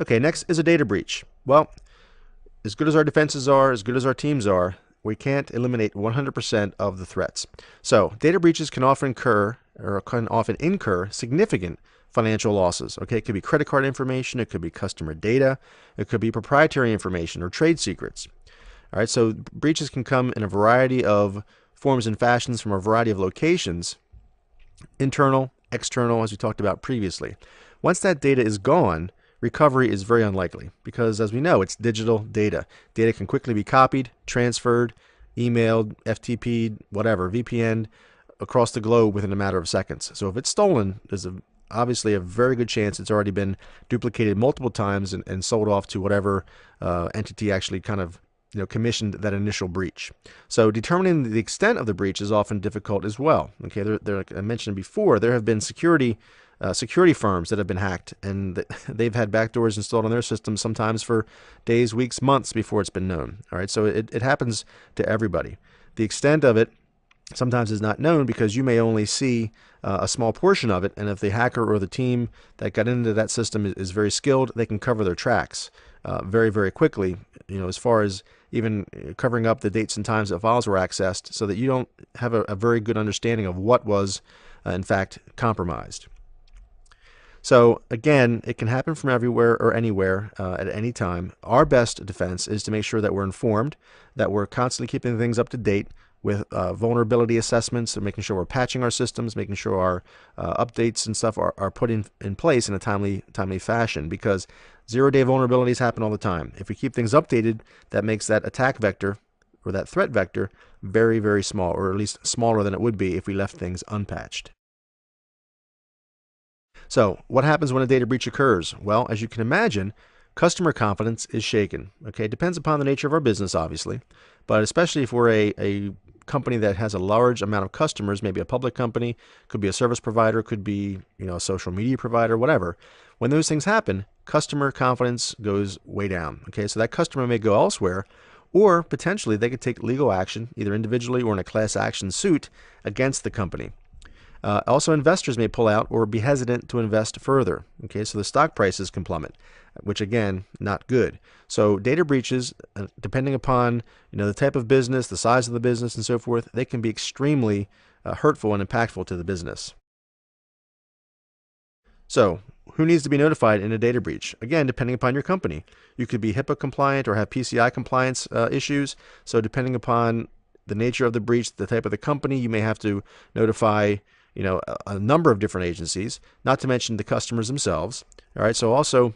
Okay, next is a data breach. Well, as good as our defenses are, as good as our teams are, we can't eliminate 100% of the threats. So data breaches can often incur significant financial losses. Okay, it could be credit card information, it could be customer data, it could be proprietary information or trade secrets. All right, so breaches can come in a variety of forms and fashions from a variety of locations, internal, external, as we talked about previously. Once that data is gone, recovery is very unlikely because, as we know, it's digital data. Data can quickly be copied, transferred, emailed, FTP'd, whatever, VPN'd across the globe within a matter of seconds. So if it's stolen, there's obviously a very good chance it's already been duplicated multiple times and sold off to whatever entity actually kind of commissioned that initial breach. So determining the extent of the breach is often difficult as well. Okay, like I mentioned before, there have been security firms that have been hacked, and they've had backdoors installed on their systems sometimes for days, weeks, months before it's been known. All right, so it happens to everybody. The extent of it sometimes is not known because you may only see a small portion of it, and if the hacker or the team that got into that system is very skilled, they can cover their tracks very, very quickly, as far as even covering up the dates and times that files were accessed so that you don't have a very good understanding of what was, in fact, compromised. So again, it can happen from everywhere or anywhere at any time. Our best defense is to make sure that we're informed, that we're constantly keeping things up to date with vulnerability assessments and making sure we're patching our systems, making sure our updates and stuff are put in place in a timely fashion, because zero-day vulnerabilities happen all the time. If we keep things updated, that makes that attack vector or that threat vector very, very small, or at least smaller than it would be if we left things unpatched. So what happens when a data breach occurs? Well, as you can imagine, customer confidence is shaken. Okay, it depends upon the nature of our business, obviously, but especially if we're a company that has a large amount of customers, maybe a public company, could be a service provider, could be a social media provider, whatever. When those things happen, customer confidence goes way down. Okay, so that customer may go elsewhere, or potentially they could take legal action, either individually or in a class action suit against the company. Also, investors may pull out or be hesitant to invest further. Okay, so the stock prices can plummet, which again, not good. So data breaches, depending upon the type of business, the size of the business, and so forth, they can be extremely hurtful and impactful to the business. So who needs to be notified in a data breach? Again, depending upon your company. You could be HIPAA compliant or have PCI compliance issues. So depending upon the nature of the breach, the type of the company, you may have to notify a number of different agencies, not to mention the customers themselves. All right, so also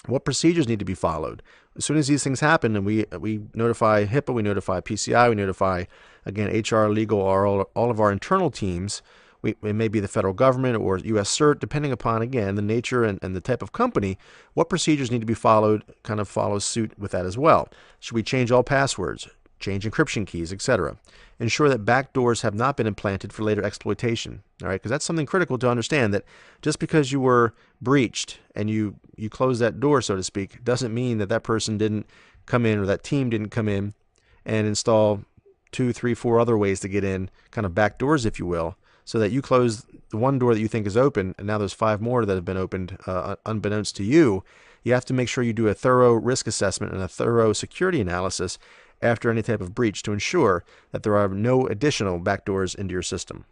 what procedures need to be followed. As soon as these things happen and we notify HIPAA, we notify PCI, we notify, again, HR, legal, or all of our internal teams. It may be the federal government or U.S. CERT, depending upon, again, the nature and the type of company. What procedures need to be followed kind of follows suit with that as well. Should we change all passwords, change encryption keys, etc.? Ensure that backdoors have not been implanted for later exploitation. All right, because that's something critical to understand, that just because you were breached and you closed that door, so to speak, doesn't mean that that person didn't come in or that team didn't come in and install 2, 3, 4 other ways to get in, kind of backdoors, if you will, so that you close the one door that you think is open, and now there's 5 more that have been opened unbeknownst to you. You have to make sure you do a thorough risk assessment and a thorough security analysis after any type of breach to ensure that there are no additional backdoors into your system.